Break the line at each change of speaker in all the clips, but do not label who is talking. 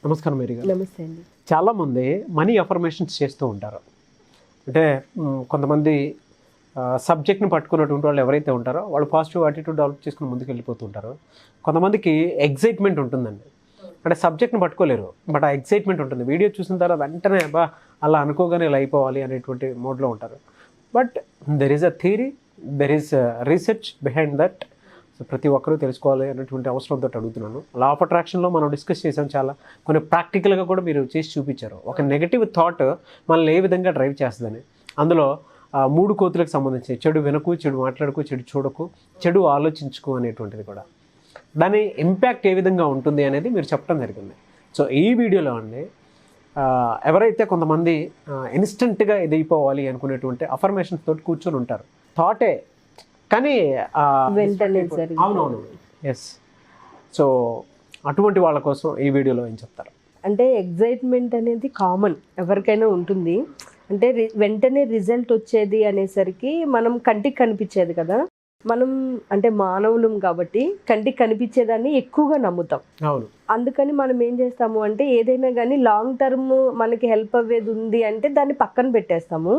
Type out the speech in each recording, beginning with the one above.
నమస్కారం మేరీ గారు.
నమస్తే అండి.
చాలామంది మనీ అఫర్మేషన్స్ చేస్తూ ఉంటారు. అంటే కొంతమంది సబ్జెక్ట్ని పట్టుకున్నటువంటి వాళ్ళు ఎవరైతే ఉంటారో వాళ్ళు పాజిటివ్ యాటిట్యూడ్ డెవలప్ చేసుకుని ముందుకు వెళ్ళిపోతూ ఉంటారు. కొంతమందికి ఎగ్జైట్మెంట్ ఉంటుందండి. అంటే సబ్జెక్ట్ని పట్టుకోలేరు, బట్ ఆ ఎగ్జైట్మెంట్ ఉంటుంది. వీడియో చూసిన తర్వాత వెంటనే బా అలా అనుకోగానే ఇలా అయిపోవాలి అనేటువంటి మోడ్లో ఉంటారు. But there is a theory, there is research behind that. So ప్రతి ఒక్కరూ తెలుసుకోవాలి అనేటువంటి అవసరంతో అడుగుతున్నాను. లా ఆఫ్ అట్రాక్షన్లో మనం డిస్కస్ చేసాం, చాలా కొన్ని ప్రాక్టికల్గా కూడా మీరు చేసి చూపించారు. ఒక నెగటివ్ థాట్ మనల్ని ఏ విధంగా డ్రైవ్ చేస్తుందని. అందులో 3 కోతులకు సంబంధించి చెడు వినకు, చెడు మాట్లాడకు, చెడు చూడకు, చెడు ఆలోచించుకు అనేటువంటిది కూడా, దాని ఇంపాక్ట్ ఏ విధంగా ఉంటుంది అనేది మీరు చెప్పడం జరిగింది. సో ఈ వీడియోలో అండి ఎవరైతే కొంతమంది ఇన్స్టెంట్గా ఇది అయిపోవాలి అనుకునేటువంటి అఫర్మేషన్స్ తోటి కూర్చొని ఉంటారు, థాటే కానీ అవునవును ఎస్. సో అటువంటి వాళ్ళ కోసం ఈ వీడియోలో ఏం చెప్తారు?
అంటే ఎగ్జైట్మెంట్ అనేది కామన్, ఎవరికైనా ఉంటుంది. అంటే వెంటనే రిజల్ట్ వచ్చేది అనేసరికి మనం కంటికి కనిపించేది కదా, మనం అంటే మానవులం కాబట్టి కంటికి కనిపించేదాన్ని ఎక్కువగా నమ్ముతాం.
అవును.
అందుకని మనం ఏం చేస్తాము అంటే ఏదైనా కానీ లాంగ్ టర్మ్ మనకి హెల్ప్ అవ్వేది ఉంది అంటే దాన్ని పక్కన పెట్టేస్తాము.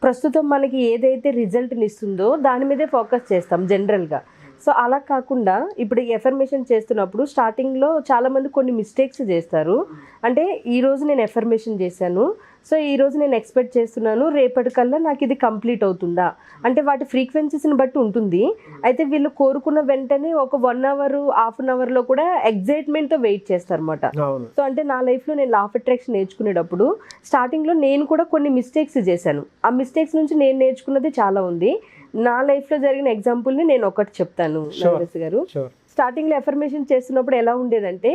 ప్రస్తుతం మనకి ఏదైతే రిజల్ట్ని ఇస్తుందో దాని మీదే ఫోకస్ చేస్తాం జనరల్గా. సో అలా కాకుండా ఇప్పుడు ఎఫర్మేషన్ చేస్తున్నప్పుడు స్టార్టింగ్లో చాలామంది కొన్ని మిస్టేక్స్ చేస్తారు. అంటే ఈరోజు నేను ఎఫర్మేషన్ చేశాను, సో ఈరోజు నేను ఎక్స్పెక్ట్ చేస్తున్నాను రేపటికల్లా నాకు ఇది కంప్లీట్ అవుతుందా అంటే వాటి ఫ్రీక్వెన్సీస్ని బట్టి ఉంటుంది. అయితే వీళ్ళు కోరుకున్న వెంటనే ఒక 1 అవర్ హాఫ్ అన్ అవర్లో కూడా ఎగ్జైట్మెంట్తో వెయిట్ చేస్తారు అనమాట. సో అంటే నా లైఫ్లో నేను లా ఆఫ్ అట్రాక్షన్ నేర్చుకునేటప్పుడు స్టార్టింగ్లో నేను కూడా కొన్ని మిస్టేక్స్ చేశాను. ఆ మిస్టేక్స్ నుంచి నేను నేర్చుకున్నది చాలా ఉంది. నా లైఫ్లో జరిగిన ఎగ్జాంపుల్ని నేను ఒకటి చెప్తాను నరేష్ గారు. స్టార్టింగ్లో ఎఫర్మేషన్ చేస్తున్నప్పుడు ఎలా ఉండేదంటే,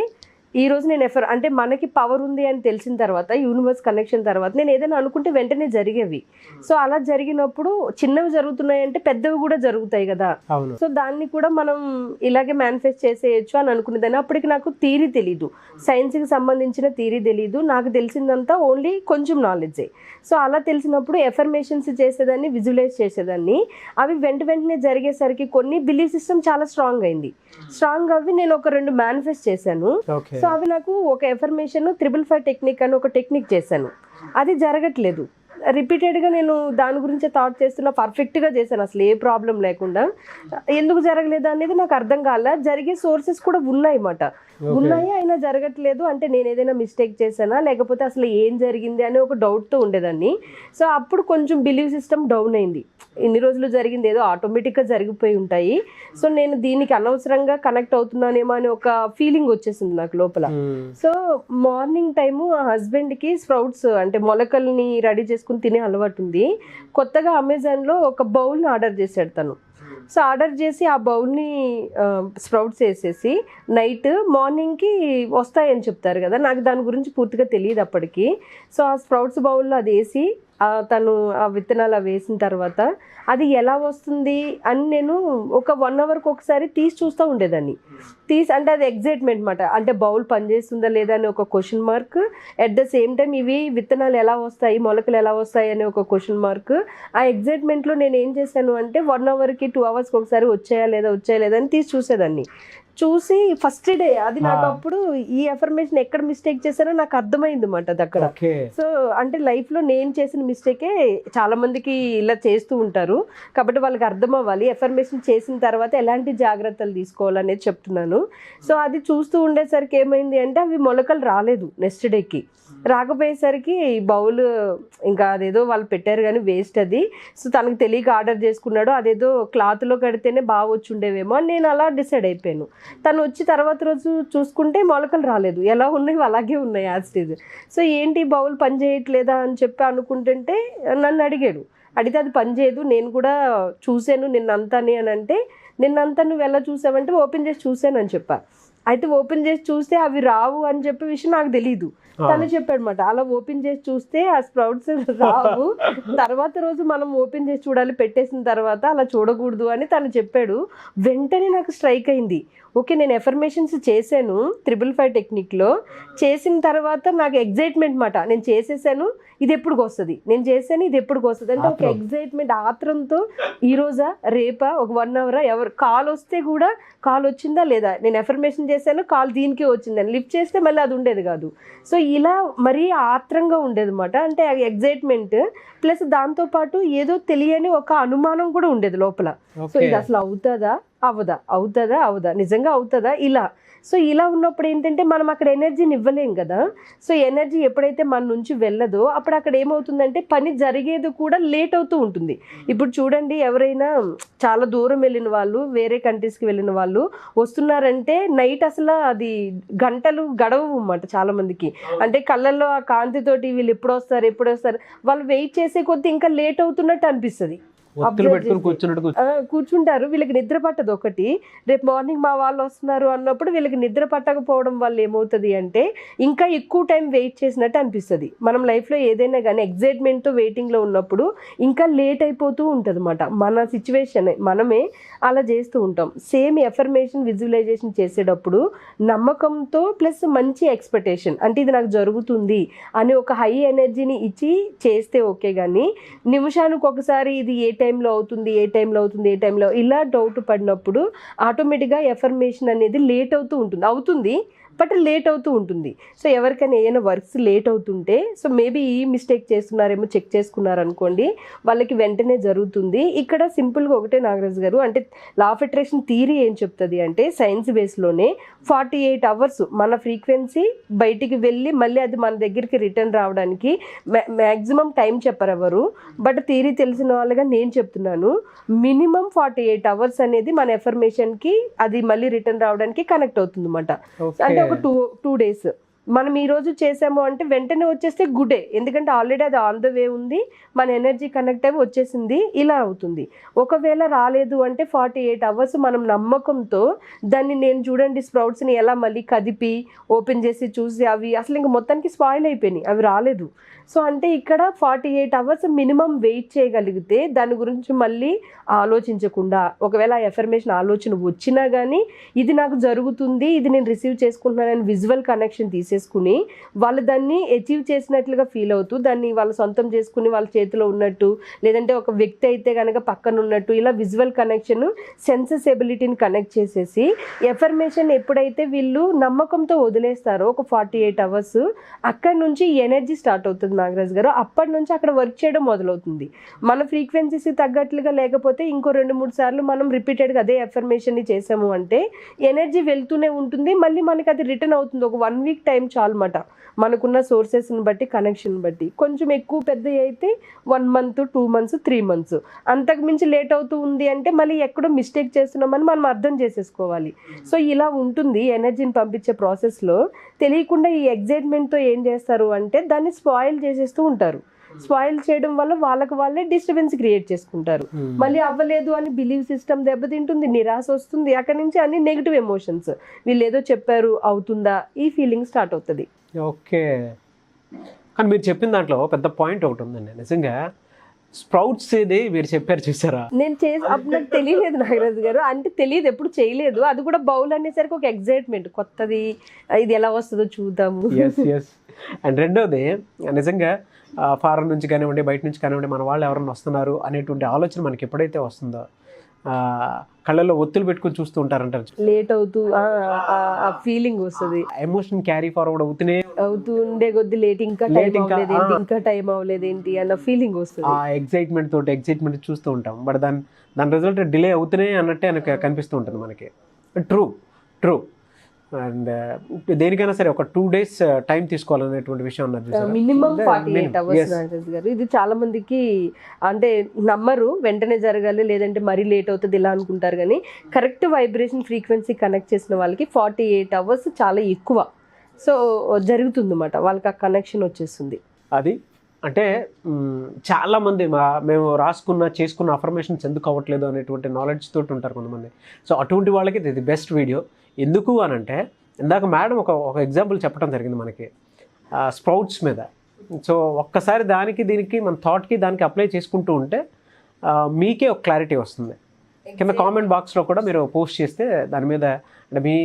ఈ రోజు నేను అంటే మనకి పవర్ ఉంది అని తెలిసిన తర్వాత, యూనివర్స్ కనెక్షన్ తర్వాత నేను ఏదైనా అనుకుంటే వెంటనే జరిగేవి. సో అలా జరిగినప్పుడు చిన్నవి జరుగుతున్నాయి అంటే పెద్దవి కూడా జరుగుతాయి కదా. సో దాన్ని కూడా మనం ఇలాగే మేనిఫెస్ట్ చేసేయచ్చు అని అనుకునేదాన్ని. అప్పటికి నాకు థియరీ తెలీదు, సైన్స్కి సంబంధించిన థియరీ తెలీదు. నాకు తెలిసిందంతా ఓన్లీ కొంచెం నాలెడ్జే. సో అలా తెలిసినప్పుడు ఎఫర్మేషన్స్ చేసేదాన్ని, విజువలైజ్ చేసేదాన్ని. అవి వెంటనే జరిగేసరికి కొన్ని బిలీఫ్ సిస్టమ్ చాలా స్ట్రాంగ్ అయింది. స్ట్రాంగ్ అవి నేను ఒక 2 మేనిఫెస్ట్ చేశాను. సో అవి నాకు ఒక ఎఫర్మేషన్ 555 టెక్నిక్ అని ఒక టెక్నిక్ చేశాను, అది జరగట్లేదు. రిపీటెడ్గా నేను దాని గురించే థాట్ చేస్తున్నా, పర్ఫెక్ట్గా చేశాను అసలు ఏ ప్రాబ్లం లేకుండా. ఎందుకు జరగలేదు అనేది నాకు అర్థం కాలే. జరిగే సోర్సెస్ కూడా ఉన్నాయి అన్నమాట, ఉన్నాయి అయినా జరగట్లేదు. అంటే నేను ఏదైనా మిస్టేక్ చేశానా లేకపోతే అసలు ఏం జరిగింది అనే ఒక డౌట్తో ఉండేదాన్ని. సో అప్పుడు కొంచెం బిలీవ్ సిస్టమ్ డౌన్ అయింది. ఇన్ని రోజులు జరిగింది ఏదో ఆటోమేటిక్గా జరిగిపోయి ఉంటాయి, సో నేను దీనికి అనవసరంగా కనెక్ట్ అవుతున్నానేమో అని ఒక ఫీలింగ్ వచ్చేసింది నాకు లోపల. సో మార్నింగ్ టైము ఆ హస్బెండ్కి స్ప్రౌట్స్ అంటే మొలకల్ని రెడీ చేసుకుని తినే అలవాటు ఉంది. కొత్తగా అమెజాన్లో ఒక బౌల్ని ఆర్డర్ చేశాడు తను. సో ఆర్డర్ చేసి ఆ బౌల్ని స్ప్రౌట్స్ వేసేసి నైట్ మార్నింగ్కి వస్తాయని చెప్తారు కదా, నాకు దాని గురించి పూర్తిగా తెలియదు అప్పటికి. సో ఆ స్ప్రౌట్స్ బౌల్లో అది వేసి తను ఆ విత్తనాలు అవి వేసిన తర్వాత అది ఎలా వస్తుంది అని నేను ఒక 1 అవర్కి ఒకసారి తీసి చూస్తూ ఉండేదాన్ని. అంటే అది ఎగ్జైట్మెంట్ అనమాట. అంటే బౌల్ పనిచేస్తుందా లేదా అని ఒక question mark, at the same time ఇవి విత్తనాలు ఎలా వస్తాయి, మొలకలు ఎలా వస్తాయి అనే ఒక క్వశ్చన్ మార్క్. ఆ ఎగ్జైట్మెంట్లో నేను ఏం చేశాను అంటే 1 అవర్కి 2 అవర్స్కి ఒకసారి వచ్చాయా లేదా అని తీసి చూసేదాన్ని. చూసి ఫస్ట్ డే అది నాకు అప్పుడు ఈ ఎఫర్మేషన్ ఎక్కడ మిస్టేక్ చేశానో నాకు అర్థమైంది అన్నమాట అది అక్కడ. సో అంటే లైఫ్లో నేను చేసిన మిస్టేకే చాలా మందికి ఇలా చేస్తూ ఉంటారు కాబట్టి వాళ్ళకి అర్థం అవ్వాలి. ఎఫర్మేషన్ చేసిన తర్వాత ఎలాంటి జాగ్రత్తలు తీసుకోవాలనేది చెప్తున్నాను. సో అది చూస్తూ ఉండేసరికి ఏమైంది అంటే అవి మొలకలు రాలేదు. నెక్స్ట్ డేకి రాకపోయేసరికి బౌల్ ఇంకా అదేదో వాళ్ళు పెట్టారు కానీ వేస్ట్ అది. సో తనకు తెలియక ఆర్డర్ చేసుకున్నాడు, అదేదో క్లాత్లో కడితేనే బాగా వచ్చి ఉండేవేమో అని నేను అలా డిసైడ్ అయిపోయాను. తను వచ్చి తర్వాత రోజు చూసుకుంటే మొలకలు రాలేదు, ఎలా ఉన్నాయి అలాగే ఉన్నాయి యాజ్ ఇట్ ఈజ్. సో ఏంటి బౌల్ పని చేయట్లేదా అని చెప్పి అనుకుంటుంటే నన్ను అడిగాడు. అడిగితే అది పని చేయదు, నేను కూడా చూశాను నిన్నంతాని అని అంటే, నిన్నంతా నువ్వు ఎలా చూసావంటే ఓపెన్ చేసి చూశాను అని చెప్పా. అయితే ఓపెన్ చేసి చూస్తే అవి రావు అని చెప్పే విషయం నాకు తెలీదు, తను చెప్పాడు అనమాట. అలా ఓపెన్ చేసి చూస్తే ఆ స్ప్రౌట్స్ రావు, తర్వాత రోజు మనం ఓపెన్ చేసి చూడాలి, పెట్టేసిన తర్వాత అలా చూడకూడదు అని తను చెప్పాడు. వెంటనే నాకు స్ట్రైక్ అయింది, ఓకే నేను ఎఫర్మేషన్స్ చేశాను 555 టెక్నిక్లో. చేసిన తర్వాత నాకు ఎగ్జైట్మెంట్ మాట, నేను చేసేసాను ఇది ఎప్పుడుకి వస్తుంది, నేను చేశాను ఇది ఎప్పుడుకి వస్తుంది అంటే ఒక ఎగ్జైట్మెంట్ ఆత్రంతో ఈరోజా రేపా ఒక 1 అవరా ఎవరు కాల్ వస్తే కూడా కాల్ వచ్చిందా లేదా, నేను ఎఫర్మేషన్ చేశాను, కాల్ దీనికే వచ్చిందని లిఫ్ట్ చేస్తే మళ్ళీ అది ఉండేది కాదు. సో ఇలా మరీ ఆత్రంగా ఉండేది అనమాట. అంటే ఎగ్జైట్మెంట్ ప్లస్ దాంతోపాటు ఏదో తెలియని ఒక అనుమానం కూడా ఉండేది లోపల. సో ఇది అసలు అవుతుందా అవదా, అవుతుందా అవదా, నిజంగా అవుతుందా ఇలా. సో ఇలా ఉన్నప్పుడు ఏంటంటే మనం అక్కడ ఎనర్జీని ఇవ్వలేం కదా. సో ఎనర్జీ ఎప్పుడైతే మన నుంచి వెళ్ళదో అప్పుడు అక్కడ ఏమవుతుందంటే పని జరిగేది కూడా లేట్ అవుతూ ఉంటుంది. ఇప్పుడు చూడండి, ఎవరైనా చాలా దూరం వెళ్ళిన వాళ్ళు, వేరే కంట్రీస్కి వెళ్ళిన వాళ్ళు వస్తున్నారంటే నైట్ అసలు అది గంటలు గడవవు అన్నమాట చాలా మందికి. అంటే కళ్ళల్లో ఆ కాంతితోటి వీళ్ళు ఎప్పుడు వస్తారు వాళ్ళు వెయిట్ చేసే కొద్దీ ఇంకా లేట్ అవుతున్నట్టు అనిపిస్తుంది. కూర్చుంటారు, వీళ్ళకి నిద్ర పట్టదు. ఒకటి, రేపు మార్నింగ్ మా వాళ్ళు వస్తున్నారు అన్నప్పుడు వీళ్ళకి నిద్ర పట్టకపోవడం వల్ల ఏమవుతుంది అంటే ఇంకా ఎక్కువ టైం వెయిట్ చేసినట్టు అనిపిస్తుంది. మనం లైఫ్లో ఏదైనా కానీ ఎగ్జైట్మెంట్తో వెయిటింగ్లో ఉన్నప్పుడు ఇంకా లేట్ అయిపోతూ ఉంటుంది అన్నమాట. మన సిచ్యువేషన్ మనమే అలా చేస్తూ ఉంటాం. సేమ్ ఎఫర్మేషన్ విజువలైజేషన్ చేసేటప్పుడు నమ్మకంతో ప్లస్ మంచి ఎక్స్పెక్టేషన్, అంటే ఇది నాకు జరుగుతుంది అని ఒక హై ఎనర్జీని ఇచ్చి చేస్తే ఓకే. కానీ నిమిషానికి ఒకసారి ఇది ఏ టైంలో అవుతుంది ఇలా డౌట్ పడినప్పుడు ఆటోమేటిక్గా ఎఫర్మేషన్ అనేది లేట్ అవుతుంది బట్ లేట్ అవుతూ ఉంటుంది. సో ఎవరికైనా ఏదైనా వర్క్స్ లేట్ అవుతుంటే సో మేబీ ఈ మిస్టేక్ చేస్తున్నారేమో చెక్ చేసుకున్నారనుకోండి, వాళ్ళకి వెంటనే జరుగుతుంది. ఇక్కడ సింపుల్గా ఒకటే నాగరాజు గారు, అంటే లా ఆఫ్ అట్రాక్షన్ థియరీ ఏం చెప్తుంది అంటే సైన్స్ బేస్లోనే 48 hours మన ఫ్రీక్వెన్సీ బయటికి వెళ్ళి మళ్ళీ అది మన దగ్గరికి రిటర్న్ రావడానికి మ్యాక్సిమం టైం చెప్పరు ఎవరు, బట్ థియరీ తెలిసిన వాళ్ళగా నేను చెప్తున్నాను. మినిమం 48 hours అనేది మన ఎఫర్మేషన్కి అది మళ్ళీ రిటర్న్ రావడానికి కనెక్ట్ అవుతుంది అన్నమాట. అంటే ఒక 2 days మనం ఈ రోజు చేసాము అంటే వెంటనే వచ్చేస్తే గుడే, ఎందుకంటే ఆల్రెడీ అది ఆన్ ద వే ఉంది, మన ఎనర్జీ కనెక్ట్ అయ్యి వచ్చేసింది, ఇలా అవుతుంది. ఒకవేళ రాలేదు అంటే 48 hours మనం నమ్మకంతో దాన్ని, నేను చూడండి స్ప్రౌట్స్ని ఎలా మళ్ళీ కదిపి ఓపెన్ చేసి చూసి అవి అసలు ఇంక మొత్తానికి స్పాయిల్ అయిపోయినాయి, అవి రాలేదు. సో అంటే ఇక్కడ 48 hours మినిమం వెయిట్ చేయగలిగితే దాని గురించి మళ్ళీ ఆలోచించకుండా, ఒకవేళ ఆ ఎఫర్మేషన్ ఆలోచన వచ్చినా కానీ ఇది నాకు జరుగుతుంది, ఇది నేను రిసీవ్ చేసుకుంటున్నానని విజువల్ కనెక్షన్ తీసేసుకుని వాళ్ళు దాన్ని అచీవ్ చేసినట్లుగా ఫీల్ అవుతూ దాన్ని వాళ్ళు సొంతం చేసుకుని వాళ్ళ చేతిలో ఉన్నట్టు, లేదంటే ఒక వ్యక్తి అయితే కనుక పక్కన ఉన్నట్టు, ఇలా విజువల్ కనెక్షన్ సెన్సెస్ ఎబిలిటీని కనెక్ట్ చేసేసి ఎఫర్మేషన్ ఎప్పుడైతే వీళ్ళు నమ్మకంతో వదిలేస్తారో ఒక 48 hours అక్కడి నుంచి ఎనర్జీ స్టార్ట్ అవుతుంది నాగరాజ్ గారు. అప్పటి నుంచి అక్కడ వర్క్ చేయడం మొదలవుతుంది. మన ఫ్రీక్వెన్సీస్ తగ్గట్లుగా లేకపోతే ఇంకో 2-3 సార్లు మనం రిపీటెడ్గా అదే ఎఫర్మేషన్ని చేసాము అంటే ఎనర్జీ వెళ్తూనే ఉంటుంది, మళ్ళీ మనకి అది రిటర్న్ అవుతుంది. ఒక 1 week టైం చాలన్నమాట, మనకున్న సోర్సెస్ని బట్టి కనెక్షన్ బట్టి. కొంచెం ఎక్కువ పెద్ద అయితే 1 month 2 months 3 months, అంతకు మించి లేట్ అవుతూ ఉంది అంటే మళ్ళీ ఎక్కడో మిస్టేక్ చేస్తున్నామని మనం అర్థం చేసేసుకోవాలి. సో ఇలా ఉంటుంది ఎనర్జీని పంపించే ప్రాసెస్లో. తెలియకుండా ఈ ఎగ్జైట్మెంట్తో ఏం చేస్తారు అంటే దాన్ని స్పాయిల్ చేసేస్తూ ఉంటారు. స్పాయిల్ చేయడం వల్ల వాళ్ళకి వాళ్ళే డిస్టర్బెన్స్ క్రియేట్ చేసుకుంటారు. మళ్ళీ అవ్వలేదు అని బిలీవ్ సిస్టమ్ దెబ్బతింటుంది, నిరాశ వస్తుంది, అక్కడి నుంచి అన్ని నెగిటివ్ ఎమోషన్స్, వీళ్ళు ఏదో చెప్పారు అవుతుందా ఈ ఫీలింగ్ స్టార్ట్ అవుతుంది.
ఓకే, కానీ మీరు చెప్పిన దాంట్లో పెద్ద పాయింట్ ఒకటి ఉందండి. నిజంగా స్ప్రౌట్స్ ఏది మీరు చెప్పారు చూసారా,
నేను అప్పుడు నాకు తెలియలేదు నాగరాజు గారు, అంటే తెలియదు, ఎప్పుడు చేయలేదు. అది కూడా బౌల్ అనేసరికి ఒక ఎగ్జైట్మెంట్, కొత్తది, ఇది ఎలా వస్తుందో చూద్దాము.
అండ్ రెండోది, నిజంగా ఫారెన్ నుంచి కానివ్వండి, బయట నుంచి కానివ్వండి, మన వాళ్ళు ఎవరైనా వస్తున్నారు అనేటువంటి ఆలోచన మనకి ఎప్పుడైతే వస్తుందో కళ్ళల్లో ఒత్తులు పెట్టుకుని చూస్తూ ఉంటారంటారు,
లేట్ అవుతూ ఆ ఫీలింగ్ వస్తుంది,
ఎమోషన్ క్యారీ ఫార్వర్డ్
అవుతుండే కొద్ది లేట్, ఇంకా టైం అవ్వలేదేంటి అన్న ఫీలింగ్ వస్తుంది.
ఆ ఎగ్జైట్మెంట్ చూస్తూ ఉంటాం, బట్ దాని రిజల్ట్ డిలే అవుతూనే అన్నట్టే కనిపిస్తూ ఉంటుంది మనకి. ట్రూ. అండ్ దేనికైనా సరే ఒక 2 days టైం తీసుకోవాలనేటువంటి విషయం అన్నారు,
మినిమం 48 hours నాగరాజ్ గారు. ఇది చాలా మందికి అంటే నమ్మరు, వెంటనే జరగాలి లేదంటే మరీ లేట్ అవుతుంది ఇలా అనుకుంటారు. కానీ కరెక్ట్ వైబ్రేషన్ ఫ్రీక్వెన్సీ కనెక్ట్ చేసిన వాళ్ళకి 48 hours చాలా ఎక్కువ. సో జరుగుతుంది అన్నమాట, వాళ్ళకి ఆ కనెక్షన్ వచ్చేస్తుంది.
అది అంటే చాలామంది మేము చేసుకున్న అఫర్మేషన్స్ ఎందుకు అవ్వట్లేదు అనేటువంటి నాలెడ్జ్ తోటి ఉంటారు కొంతమంది. సో అటువంటి వాళ్ళకి ఇది బెస్ట్ వీడియో. ఎందుకు అని అంటే, ఇందాక మేడం ఒక ఎగ్జాంపుల్ చెప్పడం జరిగింది మనకి స్ప్రౌట్స్ మీద. సో ఒక్కసారి దీనికి మన థాట్కి దానికి అప్లై చేసుకుంటూ ఉంటే మీకే ఒక క్లారిటీ వస్తుంది. కింద కామెంట్ బాక్స్లో కూడా మీరు పోస్ట్ చేస్తే దాని మీద అంటే మీ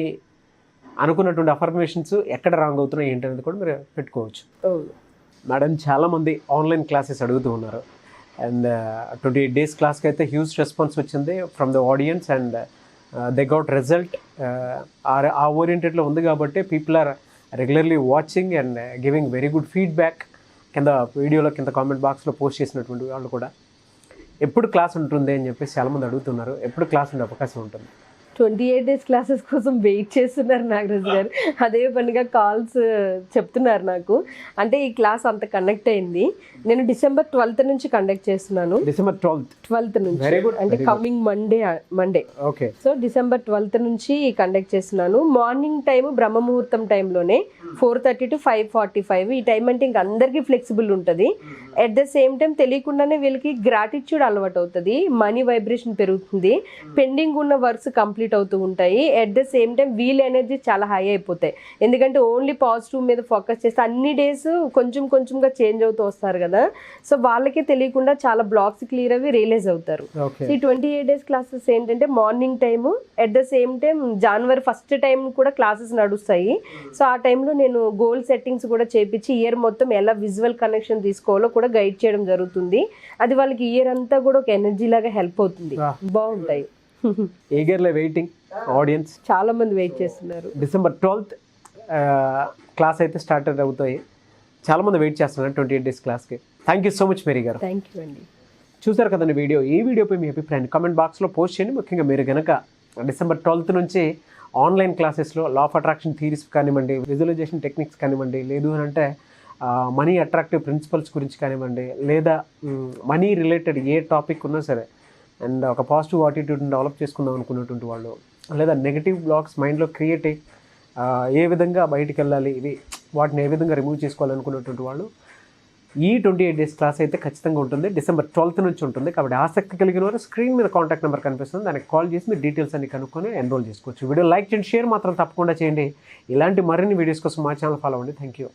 అనుకున్నటువంటి అఫర్మేషన్స్ ఎక్కడ రాంగ్ అవుతున్నాయి ఏంటి అనేది కూడా మీరు పెట్టుకోవచ్చు. మేడం చాలామంది ఆన్లైన్ క్లాసెస్ అడుగుతూ ఉన్నారు. అండ్ 28 days క్లాస్కి అయితే హ్యూజ్ రెస్పాన్స్ వచ్చింది from the audience. And they got result. ఆ ఓరియంటెడ్లో ఉంది కాబట్టి people are regularly watching and giving very good feedback. కింద వీడియోలో కింద కామెంట్ బాక్స్లో పోస్ట్ చేసినటువంటి వాళ్ళు కూడా ఎప్పుడు క్లాస్ ఉంటుంది అని చెప్పేసి చాలామంది అడుగుతున్నారు. ఎప్పుడు క్లాస్ ఉండే అవకాశం ఉంటుంది?
28 days క్లాసెస్ కోసం వెయిట్ చేస్తున్నారు నాగరాజు గారు. అదే పనిగా కాల్స్ చెప్తున్నారు నాకు. అంటే ఈ క్లాస్ అంత కనెక్ట్ అయింది. నేను December 12th నుంచి కండక్ట్ చేస్తున్నాను.
December 12th
నుంచి,
వెరీ గుడ్.
అంటే coming Monday.
Okay.
So December 12th నుంచి కండక్ట్ చేస్తున్నాను. మార్నింగ్ టైం బ్రహ్మ ముహూర్తం టైంలోనే 4:30 to 5:45. ఈ టైం అంటే ఇంక అందరికీ ఫ్లెక్సిబుల్ ఉంటుంది. అట్ ద సేమ్ టైం తెలియకుండానే వీళ్ళకి గ్రాటిట్యూడ్ అలవాటు అవుతుంది, మనీ వైబ్రేషన్ పెరుగుతుంది, పెండింగ్ ఉన్న వర్క్స్ కంప్లీట్ అవుతూ ఉంటాయి. అట్ ద సేమ్ టైం వీల్ ఎనర్జీ చాలా హై అయిపోతాయి. ఎందుకంటే ఓన్లీ పాజిటివ్ మీద ఫోకస్ చేస్తే అన్ని డేస్ కొంచెంగా చేంజ్ అవుతూ వస్తారు కదా. సో వాళ్ళకే తెలియకుండా చాలా బ్లాక్స్ క్లియర్ అవి రియలైజ్ అవుతారు. ఈ 28 days క్లాసెస్ ఏంటంటే morning time, at the same time January 1st time కూడా క్లాసెస్ నడుస్తాయి. సో ఆ టైంలో నేను గోల్ సెట్టింగ్స్ కూడా చేపించి ఇయర్ మొత్తం ఎలా విజువల్ కనెక్షన్ తీసుకోవాలో కూడా గైడ్ చేయడం జరుగుతుంది. అది వాళ్ళకి ఇయర్ అంతా కూడా ఒక ఎనర్జీ లాగా హెల్ప్ అవుతుంది. బాగుంటాయి.
ఈగర్లీ వెయిటింగ్ ఆడియన్స్,
చాలా మంది వెయిట్ చేస్తున్నారు.
December 12th క్లాస్ అయితే స్టార్ట్ అవుతాయి. చాలామంది వెయిట్ చేస్తున్నారు 28 days క్లాస్కి. Thank you so much Mary గారు.
థ్యాంక్ యూ అండి.
చూసారు కదండి వీడియో. ఈ వీడియోపై మీ అభిప్రాయాన్ని కామెంట్ బాక్స్లో పోస్ట్ చేయండి. ముఖ్యంగా మీరు కనుక December 12th నుంచి ఆన్లైన్ క్లాసెస్లో లా ఆఫ్ అట్రాక్షన్ థీరీస్ కానివ్వండి, విజువలైజేషన్ టెక్నిక్స్ కానివ్వండి, లేదు అని అంటే మనీ అట్రాక్టివ్ ప్రిన్సిపల్స్ గురించి కానివ్వండి, లేదా మనీ రిలేటెడ్ ఏ టాపిక్ ఉన్నా సరే, అండ్ ఒక పాజిటివ్ యాటిట్యూడ్ని డెవలప్ చేసుకుందాం అనుకున్నటువంటి వాళ్ళు, లేదా నెగిటివ్ బ్లాక్స్ మైండ్లో క్రియేట్ అయ్యి ఏ విధంగా బయటికి వెళ్ళాలి, వాటిని ఏ విధంగా రిమూవ్ చేసుకోవాలనుకున్నటువంటి వాళ్ళు, ఈ 28 days క్లాస్ అయితే ఖచ్చితంగా ఉంటుంది. December 12th నుంచి ఉంటుంది. కాబట్టి ఆసక్తి కలిగిన వారు స్క్రీన్ మీద కాంటాక్ట్ నెంబర్ కనిపిస్తుంది, దానికి కాల్ చేసి మీరు డీటెయిల్స్ అన్ని కనుక్కొని ఎన్రోల్ చేసుకోవచ్చు. వీడియో లైక్ చేయండి, షేర్ మాత్రం తప్పకుండా చేయండి. ఇలాంటి మరిన్ని వీడియోస్ కోసం మా ఛానల్ ఫాలో అవ్వండి. Thank you.